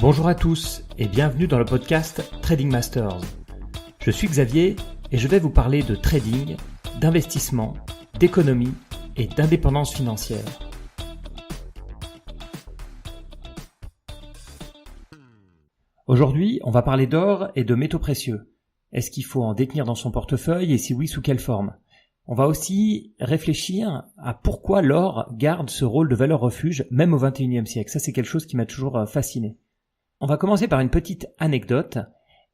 Bonjour à tous et bienvenue dans le podcast Trading Masters. Je suis Xavier et je vais vous parler de trading, d'investissement, d'économie et d'indépendance financière. Aujourd'hui, on va parler d'or et de métaux précieux. Est-ce qu'il faut en détenir dans son portefeuille et si oui, sous quelle forme ? On va aussi réfléchir à pourquoi l'or garde ce rôle de valeur refuge même au XXIe siècle. Ça, c'est quelque chose qui m'a toujours fasciné. On va commencer par une petite anecdote.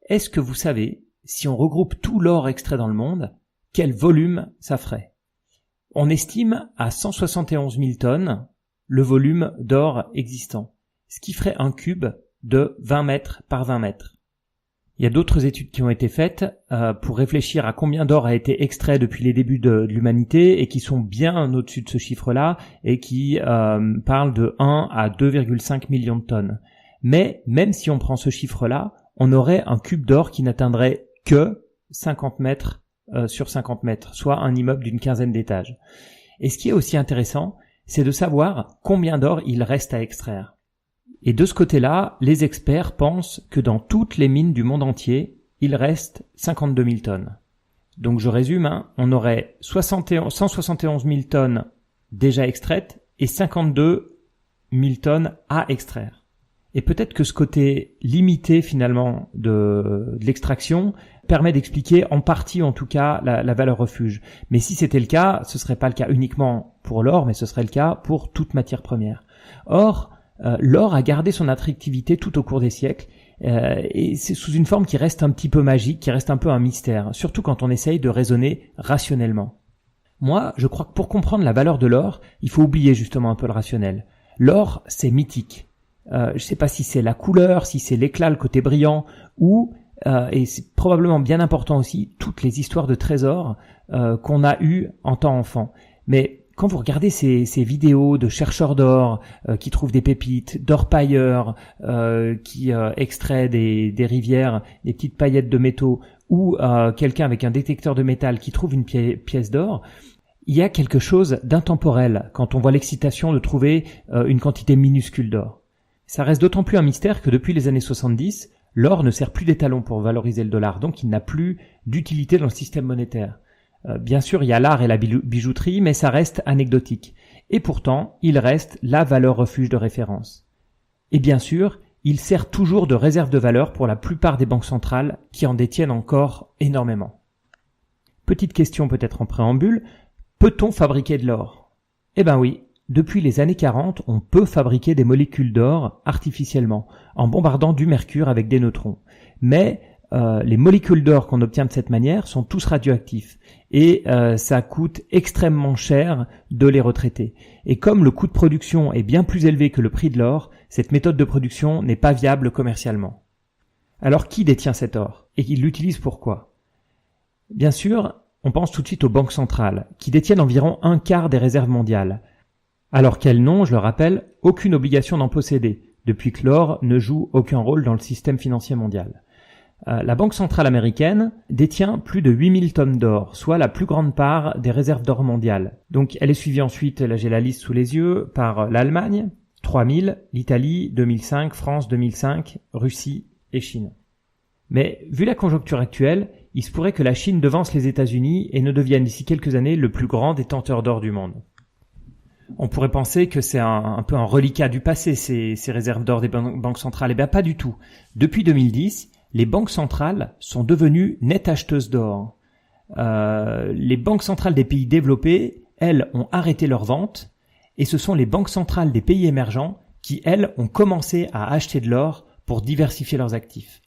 Est-ce que vous savez, si on regroupe tout l'or extrait dans le monde, quel volume ça ferait ? On estime à 171 000 tonnes le volume d'or existant, ce qui ferait un cube de 20 mètres par 20 mètres. Il y a d'autres études qui ont été faites pour réfléchir à combien d'or a été extrait depuis les débuts de l'humanité et qui sont bien au-dessus de ce chiffre-là et qui parlent de 1 à 2,5 millions de tonnes. Mais même si on prend ce chiffre-là, on aurait un cube d'or qui n'atteindrait que 50 mètres sur 50 mètres, soit un immeuble d'une quinzaine d'étages. Et ce qui est aussi intéressant, c'est de savoir combien d'or il reste à extraire. Et de ce côté-là, les experts pensent que dans toutes les mines du monde entier, il reste 52 000 tonnes. Donc je résume, on aurait 171 000 tonnes déjà extraites et 52 000 tonnes à extraire. Et peut-être que ce côté limité finalement de l'extraction permet d'expliquer en partie en tout cas la valeur refuge. Mais si c'était le cas, ce serait pas le cas uniquement pour l'or, mais ce serait le cas pour toute matière première. Or, l'or a gardé son attractivité tout au cours des siècles et c'est sous une forme qui reste un petit peu magique, qui reste un peu un mystère, surtout quand on essaye de raisonner rationnellement. Moi, je crois que pour comprendre la valeur de l'or, il faut oublier justement un peu le rationnel. L'or, c'est mythique. Je sais pas si c'est la couleur, si c'est l'éclat, le côté brillant, ou, et c'est probablement bien important aussi, toutes les histoires de trésors qu'on a eues en tant enfant. Mais quand vous regardez ces vidéos de chercheurs d'or qui trouvent des pépites, d'orpailleurs qui extraient des rivières, des petites paillettes de métaux, ou quelqu'un avec un détecteur de métal qui trouve une pièce d'or, il y a quelque chose d'intemporel quand on voit l'excitation de trouver une quantité minuscule d'or. Ça reste d'autant plus un mystère que depuis les années 70, l'or ne sert plus d'étalon pour valoriser le dollar, donc il n'a plus d'utilité dans le système monétaire. Bien sûr, il y a l'art et la bijouterie, mais ça reste anecdotique. Et pourtant, il reste la valeur refuge de référence. Et bien sûr, il sert toujours de réserve de valeur pour la plupart des banques centrales qui en détiennent encore énormément. Petite question peut-être en préambule, peut-on fabriquer de l'or ? Eh ben oui, depuis les années 40, on peut fabriquer des molécules d'or artificiellement, en bombardant du mercure avec des neutrons. Mais les molécules d'or qu'on obtient de cette manière sont tous radioactifs et ça coûte extrêmement cher de les retraiter. Et comme le coût de production est bien plus élevé que le prix de l'or, cette méthode de production n'est pas viable commercialement. Alors qui détient cet or et qui l'utilise pourquoi ? Bien sûr, on pense tout de suite aux banques centrales qui détiennent environ un quart des réserves mondiales. Alors qu'elles n'ont, je le rappelle, aucune obligation d'en posséder, depuis que l'or ne joue aucun rôle dans le système financier mondial. La Banque centrale américaine détient plus de 8000 tonnes d'or, soit la plus grande part des réserves d'or mondiales. Donc elle est suivie ensuite, là j'ai la liste sous les yeux, par l'Allemagne, 3000, l'Italie, 2005, France, 2005, Russie et Chine. Mais vu la conjoncture actuelle, il se pourrait que la Chine devance les États-Unis et ne devienne d'ici quelques années le plus grand détenteur d'or du monde. On pourrait penser que c'est un peu un reliquat du passé, ces réserves d'or des banques centrales. Eh bien pas du tout. Depuis 2010, les banques centrales sont devenues nettes acheteuses d'or. Les banques centrales des pays développés, elles, ont arrêté leurs ventes et ce sont les banques centrales des pays émergents qui, elles, ont commencé à acheter de l'or pour diversifier leurs actifs.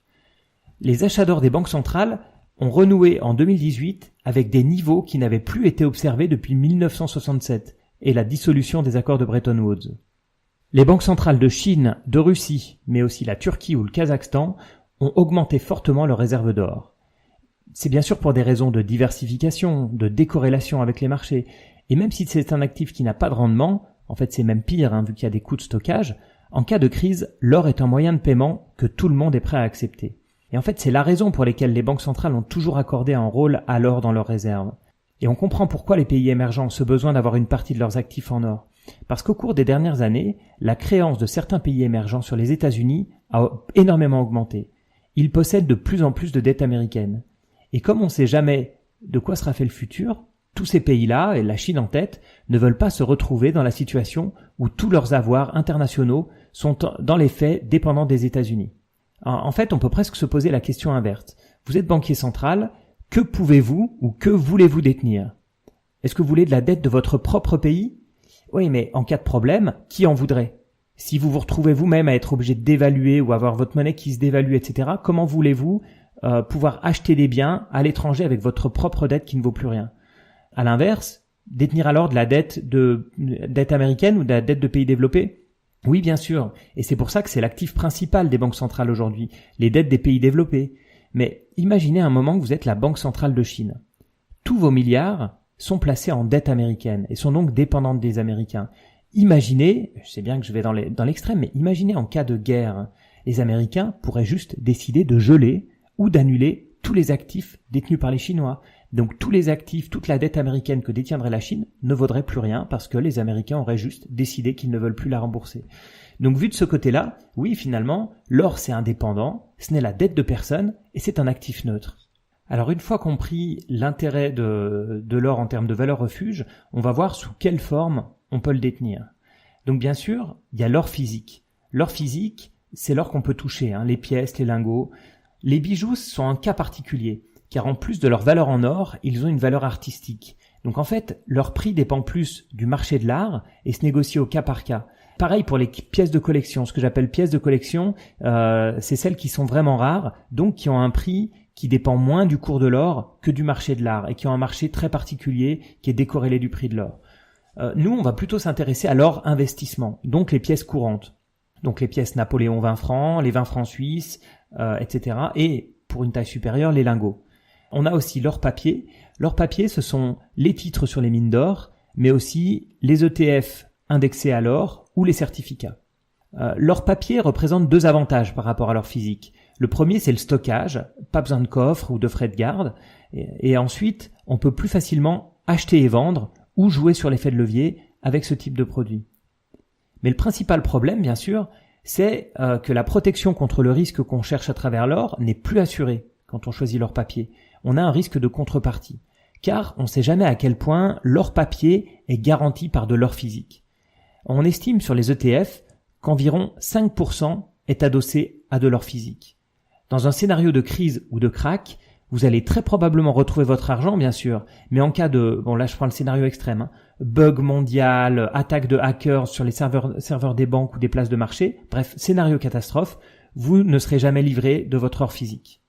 Les achats d'or des banques centrales ont renoué en 2018 avec des niveaux qui n'avaient plus été observés depuis 1967 et la dissolution des accords de Bretton Woods. Les banques centrales de Chine, de Russie, mais aussi la Turquie ou le Kazakhstan ont augmenté fortement leurs réserves d'or. C'est bien sûr pour des raisons de diversification, de décorrélation avec les marchés, et même si c'est un actif qui n'a pas de rendement, en fait c'est même pire vu qu'il y a des coûts de stockage, en cas de crise, l'or est un moyen de paiement que tout le monde est prêt à accepter. Et en fait c'est la raison pour laquelle les banques centrales ont toujours accordé un rôle à l'or dans leurs réserves. Et on comprend pourquoi les pays émergents ont ce besoin d'avoir une partie de leurs actifs en or. Parce qu'au cours des dernières années, la créance de certains pays émergents sur les États-Unis a énormément augmenté. Ils possèdent de plus en plus de dettes américaines. Et comme on ne sait jamais de quoi sera fait le futur, tous ces pays-là, et la Chine en tête, ne veulent pas se retrouver dans la situation où tous leurs avoirs internationaux sont dans les faits dépendants des États-Unis. En fait, on peut presque se poser la question inverse. Vous êtes banquier central, que pouvez-vous ou que voulez-vous détenir? Est-ce que vous voulez de la dette de votre propre pays? Oui, mais en cas de problème, qui en voudrait? Si vous vous retrouvez vous-même à être obligé de dévaluer ou avoir votre monnaie qui se dévalue, etc., comment voulez-vous pouvoir acheter des biens à l'étranger avec votre propre dette qui ne vaut plus rien? À l'inverse, détenir alors de la dette américaine ou de la dette de pays développés? Oui, bien sûr. Et c'est pour ça que c'est l'actif principal des banques centrales aujourd'hui, les dettes des pays développés. Mais imaginez un moment que vous êtes la Banque centrale de Chine. Tous vos milliards sont placés en dette américaine et sont donc dépendantes des Américains. Imaginez, je sais bien que je vais dans l'extrême, mais imaginez en cas de guerre, les Américains pourraient juste décider de geler ou d'annuler tous les actifs détenus par les Chinois. Donc tous les actifs, toute la dette américaine que détiendrait la Chine ne vaudrait plus rien parce que les Américains auraient juste décidé qu'ils ne veulent plus la rembourser. Donc vu de ce côté-là, oui, finalement, l'or c'est indépendant, ce n'est la dette de personne et c'est un actif neutre. Alors une fois compris l'intérêt de l'or en termes de valeur refuge, on va voir sous quelle forme on peut le détenir. Donc bien sûr, il y a l'or physique. L'or physique, c'est l'or qu'on peut toucher, les pièces, les lingots. Les bijoux sont un cas particulier, car en plus de leur valeur en or, ils ont une valeur artistique. Donc en fait, leur prix dépend plus du marché de l'art et se négocie au cas par cas. Pareil pour les pièces de collection. Ce que j'appelle pièces de collection, c'est celles qui sont vraiment rares, donc qui ont un prix qui dépend moins du cours de l'or que du marché de l'art et qui ont un marché très particulier qui est décorrélé du prix de l'or. Nous, on va plutôt s'intéresser à l'or investissement, donc les pièces courantes. Donc les pièces Napoléon 20 francs, les 20 francs suisses, etc. Et pour une taille supérieure, les lingots. On a aussi l'or papier. L'or papier, ce sont les titres sur les mines d'or, mais aussi les ETF indexés à l'or ou les certificats. L'or papier représente deux avantages par rapport à l'or physique. Le premier, c'est le stockage, pas besoin de coffre ou de frais de garde. Et ensuite, on peut plus facilement acheter et vendre ou jouer sur l'effet de levier avec ce type de produit. Mais le principal problème, bien sûr, c'est que la protection contre le risque qu'on cherche à travers l'or n'est plus assurée quand on choisit l'or papier. On a un risque de contrepartie, car on ne sait jamais à quel point l'or papier est garanti par de l'or physique. On estime sur les ETF qu'environ 5% est adossé à de l'or physique. Dans un scénario de crise ou de krach, vous allez très probablement retrouver votre argent, bien sûr, mais en cas de, là je prends le scénario extrême, bug mondial, attaque de hackers sur les serveurs des banques ou des places de marché, bref, scénario catastrophe, vous ne serez jamais livré de votre or physique.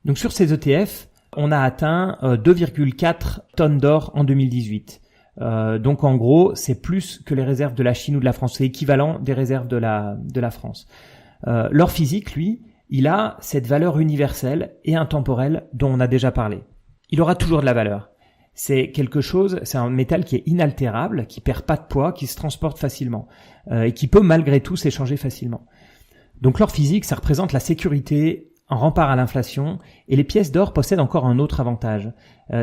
Donc sur ces ETF, on a atteint 2,4 tonnes d'or en 2018. Donc en gros, c'est plus que les réserves de la Chine ou de la France, c'est équivalent des réserves de la France. L'or physique, lui, il a cette valeur universelle et intemporelle dont on a déjà parlé. Il aura toujours de la valeur. C'est un métal qui est inaltérable, qui perd pas de poids, qui se transporte facilement et qui peut malgré tout s'échanger facilement. Donc l'or physique, ça représente la sécurité, un rempart à l'inflation, et les pièces d'or possèdent encore un autre avantage.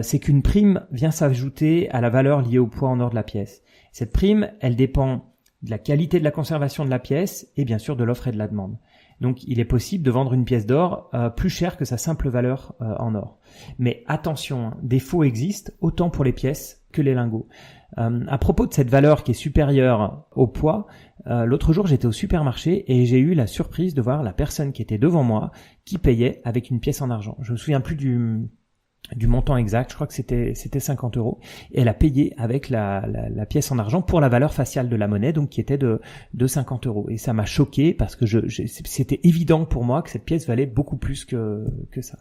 C'est qu'une prime vient s'ajouter à la valeur liée au poids en or de la pièce. Cette prime, elle dépend de la qualité de la conservation de la pièce et bien sûr de l'offre et de la demande. Donc il est possible de vendre une pièce d'or plus chère que sa simple valeur en or. Mais attention, des faux existent autant pour les pièces que les lingots. À propos de cette valeur qui est supérieure au poids, l'autre jour j'étais au supermarché et j'ai eu la surprise de voir la personne qui était devant moi qui payait avec une pièce en argent. Je me souviens plus du montant exact, je crois que c'était 50 €, et elle a payé avec la pièce en argent pour la valeur faciale de la monnaie, donc qui était de 50 €. Et ça m'a choqué parce que c'était évident pour moi que cette pièce valait beaucoup plus que ça.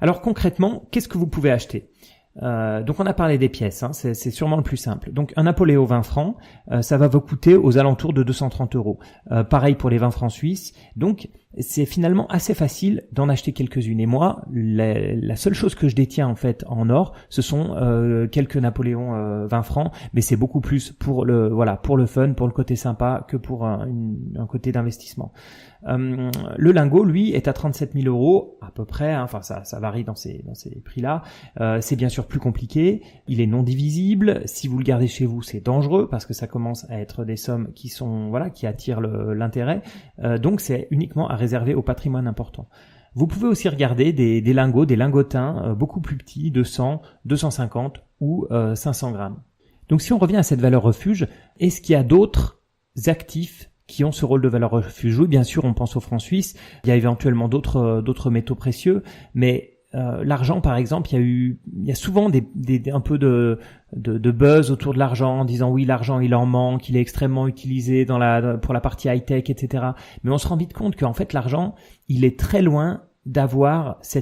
Alors concrètement, qu'est-ce que vous pouvez acheter ? Donc on a parlé des pièces, c'est sûrement le plus simple. Donc un Napoléon 20 francs, ça va vous coûter aux alentours de 230 €. Pareil pour les 20 francs suisses. Donc c'est finalement assez facile d'en acheter quelques-unes. Et moi, la seule chose que je détiens en fait en or, ce sont quelques Napoléon 20 francs, mais c'est beaucoup plus pour le fun, pour le côté sympa, que pour un côté d'investissement. Le lingot, lui, est à 37 000 euros à peu près. Enfin, ça varie dans ces prix-là. C'est bien sûr plus compliqué. Il est non divisible. Si vous le gardez chez vous, c'est dangereux parce que ça commence à être des sommes qui attirent l'intérêt. Donc, c'est uniquement à réserver au patrimoine important. Vous pouvez aussi regarder des lingots, des lingotins beaucoup plus petits, de 100, 250 ou 500 grammes. Donc, si on revient à cette valeur refuge, est-ce qu'il y a d'autres actifs qui ont ce rôle de valeur refuge? Oui, bien sûr, on pense au franc suisse. Il y a éventuellement d'autres métaux précieux, mais l'argent, par exemple, il y a souvent un peu de buzz autour de l'argent en disant oui, l'argent il en manque, il est extrêmement utilisé pour la partie high tech, etc. Mais on se rend vite compte qu'en fait l'argent, il est très loin d'avoir ce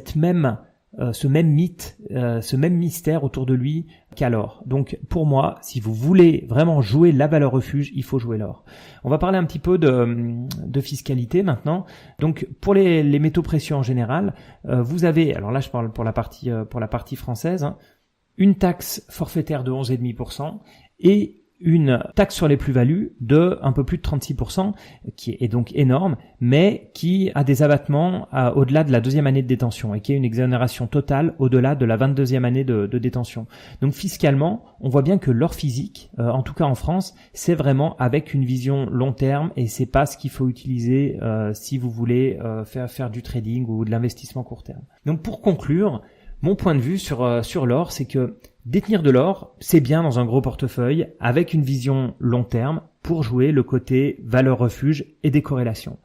même mythe, ce même mystère autour de lui qu'à l'or. Donc pour moi, si vous voulez vraiment jouer la valeur refuge, il faut jouer l'or. On va parler un petit peu de fiscalité maintenant. Donc pour les métaux précieux en général, vous avez, alors là je parle pour la partie française, hein, une taxe forfaitaire de 11,5% et une taxe sur les plus-values de un peu plus de 36%, qui est donc énorme, mais qui a des abattements au-delà de la 2e année de détention et qui est une exonération totale au-delà de la 22e année de détention. Donc fiscalement, on voit bien que l'or physique, en tout cas en France, c'est vraiment avec une vision long terme et c'est pas ce qu'il faut utiliser si vous voulez faire du trading ou de l'investissement court terme. Donc pour conclure, mon point de vue sur l'or, c'est que détenir de l'or, c'est bien dans un gros portefeuille avec une vision long terme pour jouer le côté valeur refuge et des corrélations.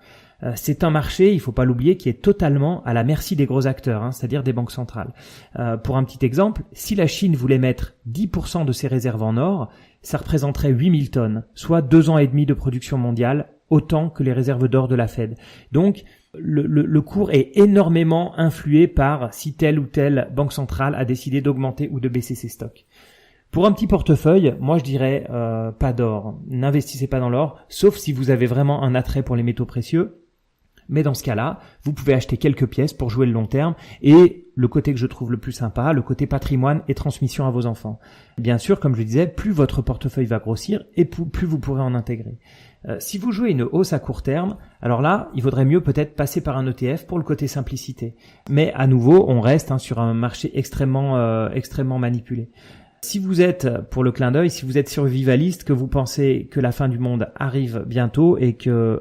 C'est un marché, il faut pas l'oublier, qui est totalement à la merci des gros acteurs, c'est-à-dire des banques centrales. Pour un petit exemple, si la Chine voulait mettre 10% de ses réserves en or, ça représenterait 8000 tonnes, soit 2 ans et demi de production mondiale, autant que les réserves d'or de la Fed. Donc, le cours est énormément influé par si telle ou telle banque centrale a décidé d'augmenter ou de baisser ses stocks. Pour un petit portefeuille, moi je dirais pas d'or. N'investissez pas dans l'or, sauf si vous avez vraiment un attrait pour les métaux précieux. Mais dans ce cas-là, vous pouvez acheter quelques pièces pour jouer le long terme et le côté que je trouve le plus sympa, le côté patrimoine et transmission à vos enfants. Bien sûr, comme je le disais, plus votre portefeuille va grossir et plus vous pourrez en intégrer. Si vous jouez une hausse à court terme, alors là, il vaudrait mieux peut-être passer par un ETF pour le côté simplicité. Mais à nouveau, on reste sur un marché extrêmement manipulé. Si vous êtes, pour le clin d'œil, si vous êtes survivaliste, que vous pensez que la fin du monde arrive bientôt et que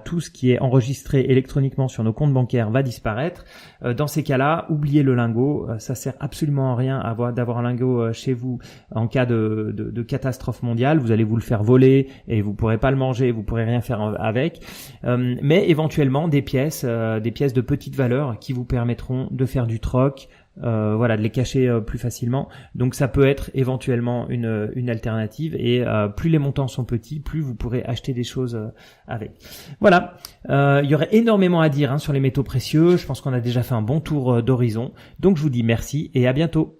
tout ce qui est enregistré électroniquement sur nos comptes bancaires va disparaître, dans ces cas-là, oubliez le lingot. Ça sert absolument à rien d'avoir un lingot chez vous en cas de catastrophe mondiale. Vous allez vous le faire voler et vous pourrez pas le manger, vous pourrez rien faire avec. Mais éventuellement des pièces de petite valeur qui vous permettront de faire du troc. De les cacher plus facilement. Donc ça peut être éventuellement une alternative et plus les montants sont petits, plus vous pourrez acheter des choses avec. Voilà, il y aurait énormément à dire sur les métaux précieux. Je pense qu'on a déjà fait un bon tour d'horizon. Donc je vous dis merci et à bientôt.